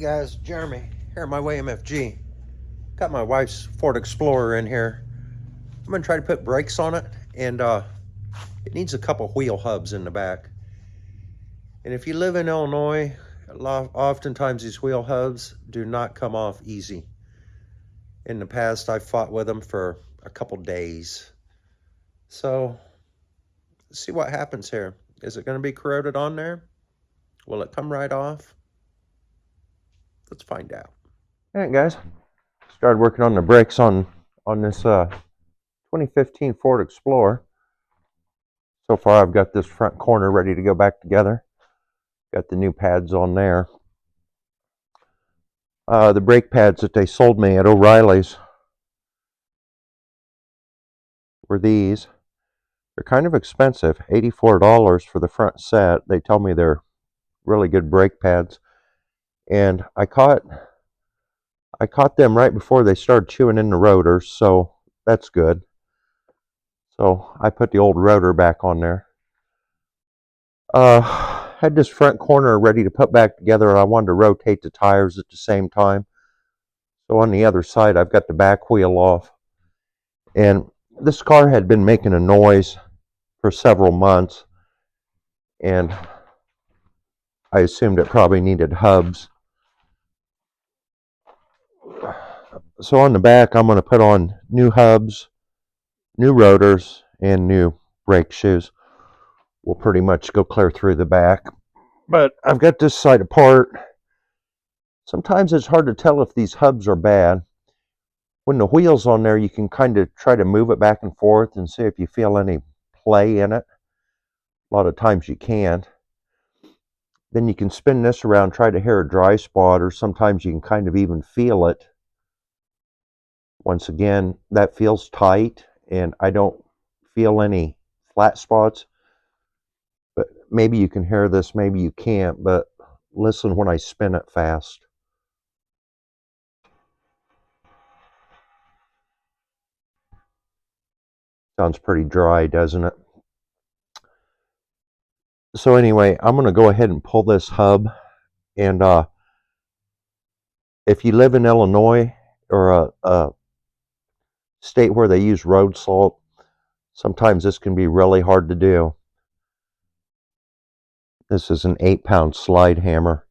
guys, Jeremy here at my way MFG. Got my wife's Ford Explorer in here. I'm gonna try to put brakes on it, and it needs a couple wheel hubs in the back. And if you live in Illinois, oftentimes these wheel hubs do not come off easy. In the past, I've fought with them for a couple days. So let's see what happens here. Is it gonna be corroded on there? Will it come right off? Let's find out. All right, guys. Started working on the brakes on this 2015 Ford Explorer. So far, I've got this front corner ready to go back together. Got the new pads on there. The brake pads that they sold me at O'Reilly's were these. They're kind of expensive, $84 for the front set. They tell me they're really good brake pads. And I caught them right before they started chewing in the rotors, so that's good. So I put the old rotor back on there. Had this front corner ready to put back together, and I wanted to rotate the tires at the same time. So on the other side, I've got the back wheel off. And this car had been making a noise for several months, and I assumed it probably needed hubs. So on the back, I'm going to put on new hubs, new rotors, and new brake shoes. We'll pretty much go clear through the back. But I've got this side apart. Sometimes it's hard to tell if these hubs are bad. When the wheel's on there, you can kind of try to move it back and forth and see if you feel any play in it. A lot of times you can't. Then you can spin this around, try to hear a dry spot, or sometimes you can kind of even feel it. Once again, that feels tight, and I don't feel any flat spots. But maybe you can hear this, maybe you can't, but listen when I spin it fast. Sounds pretty dry, doesn't it? So anyway, I'm going to go ahead and pull this hub. And if you live in Illinois or a state where they use road salt, sometimes this can be really hard to do. This is an 8-pound slide hammer.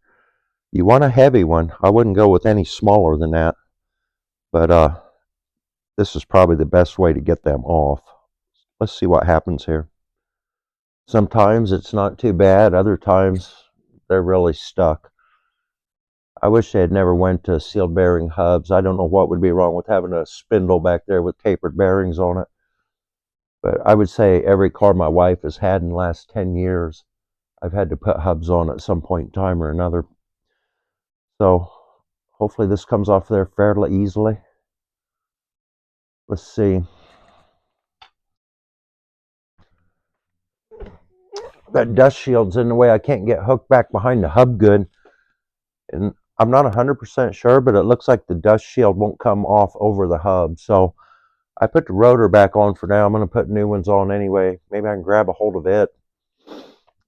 You want a heavy one. I wouldn't go with any smaller than that. But this is probably the best way to get them off. Let's see what happens here. Sometimes it's not too bad. Other times they're really stuck. I wish they had never went to sealed bearing hubs. I don't know what would be wrong with having a spindle back there with tapered bearings on it. But I would say every car my wife has had in the last 10 years, I've had to put hubs on at some point in time or another. So hopefully this comes off there fairly easily. Let's see. That dust shield's in the way. I can't get hooked back behind the hub good. And I'm not 100% sure, but it looks like the dust shield won't come off over the hub. So I put the rotor back on for now. I'm going to put new ones on anyway. Maybe I can grab a hold of it.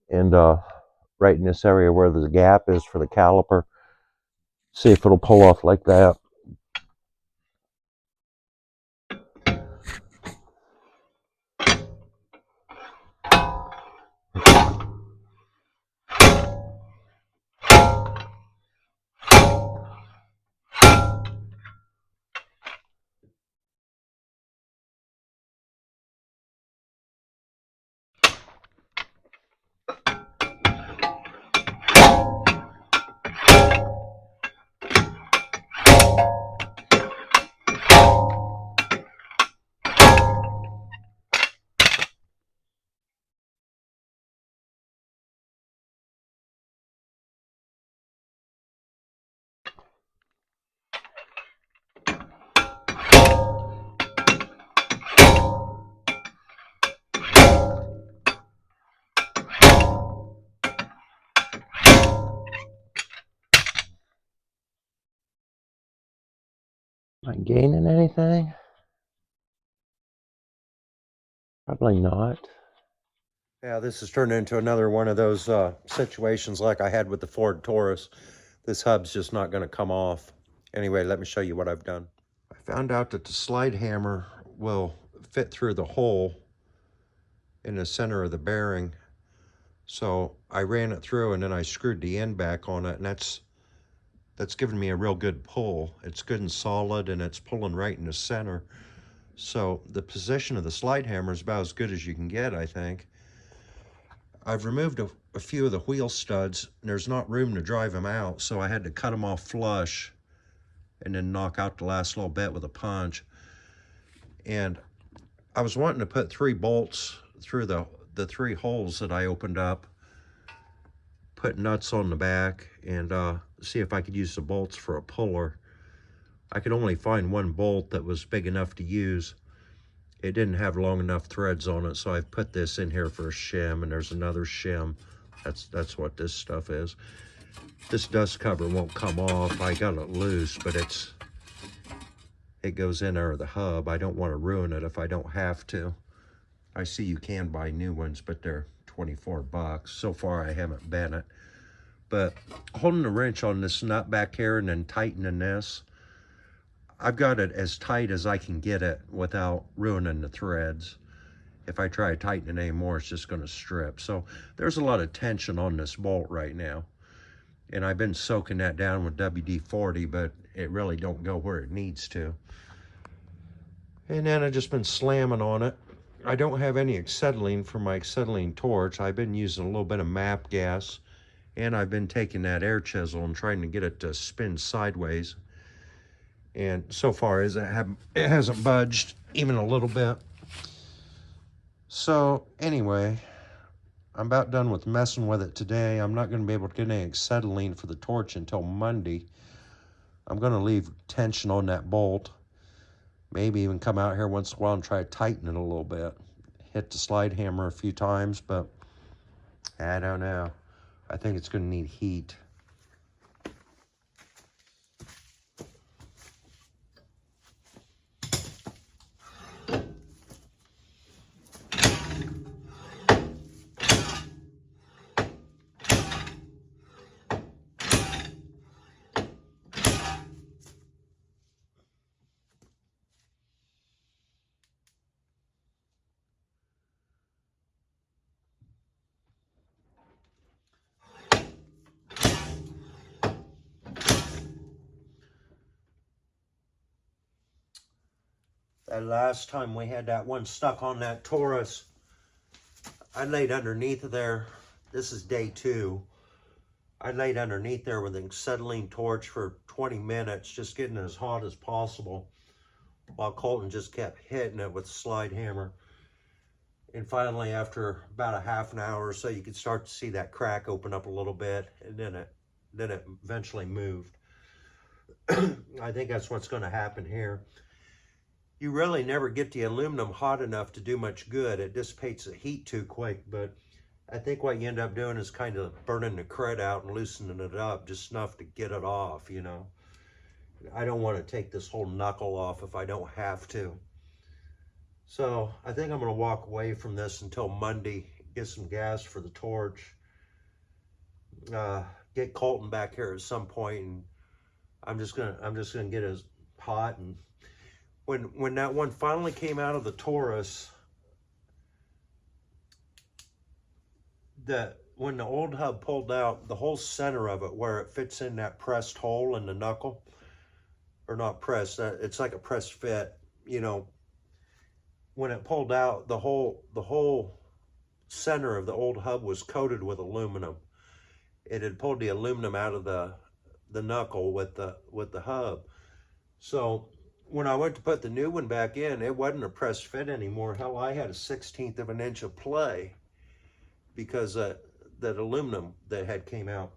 And right in this area where the gap is for the caliper, see if it'll pull off like that. Am I gaining anything? Probably not. Yeah, this has turned into another one of those situations like I had with the Ford Taurus. This hub's just not going to come off. Anyway, let me show you what I've done. I found out that the slide hammer will fit through the hole in the center of the bearing. So I ran it through and then I screwed the end back on it, and that's given me a real good pull. It's good and solid, and it's pulling right in the center. So the position of the slide hammer is about as good as you can get, I think. I've removed a few of the wheel studs, and there's not room to drive them out, so I had to cut them off flush and then knock out the last little bit with a punch. And I was wanting to put 3 bolts through the 3 holes that I opened up, put nuts on the back, and see if I could use the bolts for a puller. I could only find 1 bolt that was big enough to use. It didn't have long enough threads on it, so I've put this in here for a shim, and there's another shim. That's what this stuff is. This dust cover won't come off. I got it loose, but it goes in there the hub. I don't want to ruin it if I don't have to. I see you can buy new ones, but they're 24 bucks. So far, I haven't bent it. But holding the wrench on this nut back here and then tightening this, I've got it as tight as I can get it without ruining the threads. If I try to tighten it anymore, it's just going to strip. So there's a lot of tension on this bolt right now. And I've been soaking that down with WD-40, but it really don't go where it needs to. And then I've just been slamming on it. I don't have any acetylene for my acetylene torch. I've been using a little bit of MAP gas, and I've been taking that air chisel and trying to get it to spin sideways. And so far, it hasn't budged even a little bit. So anyway, I'm about done with messing with it today. I'm not going to be able to get any acetylene for the torch until Monday. I'm going to leave tension on that bolt. Maybe even come out here once in a while and try to tighten it a little bit. Hit the slide hammer a few times, but I don't know. I think it's going to need heat. That last time we had that one stuck on that Taurus, I laid underneath there. This is day 2. I laid underneath there with an acetylene torch for 20 minutes, just getting as hot as possible, while Colton just kept hitting it with a slide hammer. And finally, after about a half an hour or so, you could start to see that crack open up a little bit, and then it eventually moved. I think that's what's going to happen here. You really never get the aluminum hot enough to do much good. It dissipates the heat too quick, but I think what you end up doing is kind of burning the crud out and loosening it up just enough to get it off, you know. I don't want to take this whole knuckle off if I don't have to. So I think I'm going to walk away from this until Monday, get some gas for the torch, get Colton back here at some point, and I'm just gonna get as hot. And when that one finally came out of the Taurus, when the old hub pulled out, the whole center of it, where it fits in that pressed hole in the knuckle, or not pressed, it's like a pressed fit, you know. When it pulled out, the whole center of the old hub was coated with aluminum. It had pulled the aluminum out of the knuckle with the hub. So when I went to put the new one back in, it wasn't a pressed fit anymore. Hell, I had a 1/16 of an inch of play because that aluminum that had came out.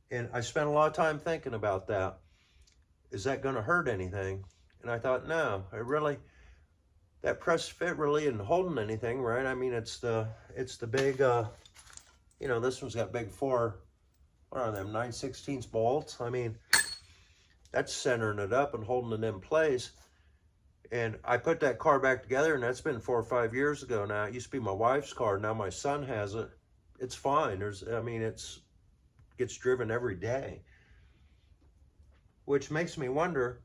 And I spent a lot of time thinking about that. Is that going to hurt anything? And I thought, no, that press fit really isn't holding anything, right? I mean, it's the big, you know, this one's got big what are them, 9/16 bolts? I mean, that's centering it up and holding it in place. And I put that car back together, and that's been 4 or 5 years ago now. It used to be my wife's car. Now my son has it. It's fine. It's gets driven every day. Which makes me wonder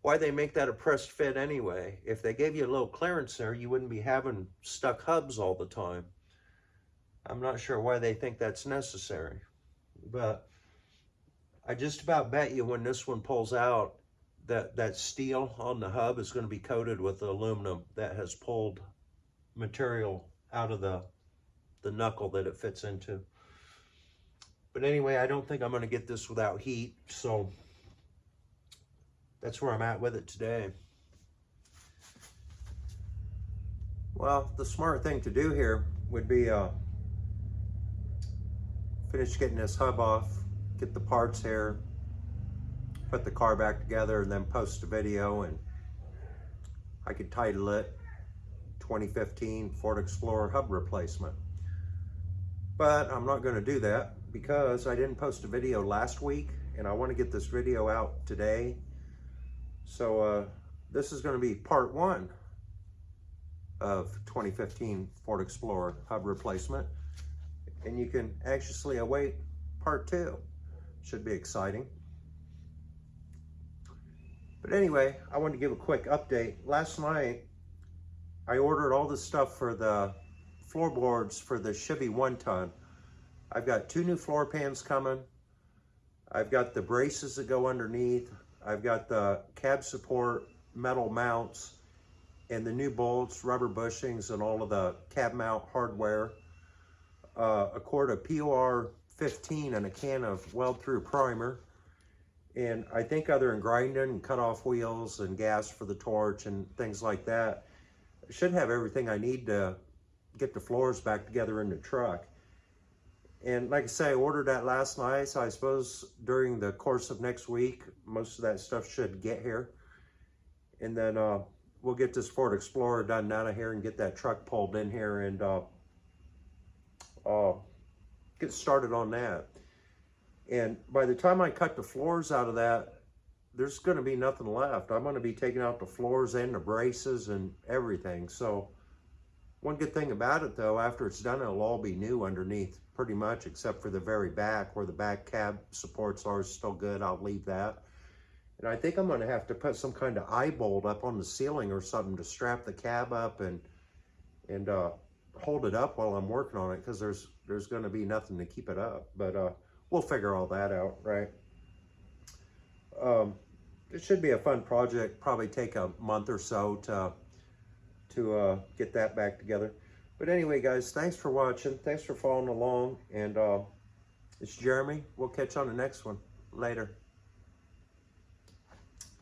why they make that a pressed fit anyway. If they gave you a little clearance there, you wouldn't be having stuck hubs all the time. I'm not sure why they think that's necessary. But I just about bet you when this one pulls out, that steel on the hub is going to be coated with aluminum that has pulled material out of the knuckle that it fits into. But anyway, I don't think I'm going to get this without heat, so that's where I'm at with it today. Well, the smart thing to do here would be finish getting this hub off, get the parts here, put the car back together, and then post a video, and I could title it 2015 Ford Explorer hub replacement. But I'm not going to do that because I didn't post a video last week, and I want to get this video out today. So this is going to be part 1 of 2015 Ford Explorer hub replacement, and you can anxiously await part 2. Should be exciting. But anyway, I wanted to give a quick update. Last night, I ordered all the stuff for the floorboards for the Chevy 1-ton. I've got 2 new floor pans coming. I've got the braces that go underneath. I've got the cab support metal mounts and the new bolts, rubber bushings, and all of the cab mount hardware. A quart of POR 15 and a can of weld-through primer. And I think other than grinding and cut off wheels and gas for the torch and things like that, I should have everything I need to get the floors back together in the truck. And like I say, I ordered that last night, so I suppose during the course of next week, most of that stuff should get here. And then we'll get this Ford Explorer done out of here and get that truck pulled in here and get started on that. And by the time I cut the floors out of that, there's going to be nothing left. I'm going to be taking out the floors and the braces and everything. So one good thing about it, though, after it's done, it'll all be new underneath pretty much, except for the very back where the back cab supports are still good. I'll leave that. And I think I'm going to have to put some kind of eye bolt up on the ceiling or something to strap the cab up and hold it up while I'm working on it, because there's going to be nothing to keep it up. But we'll figure all that out, right? It should be a fun project. Probably take a month or so to get that back together. But anyway, guys, thanks for watching. Thanks for following along. And it's Jeremy. We'll catch you on the next one. Later.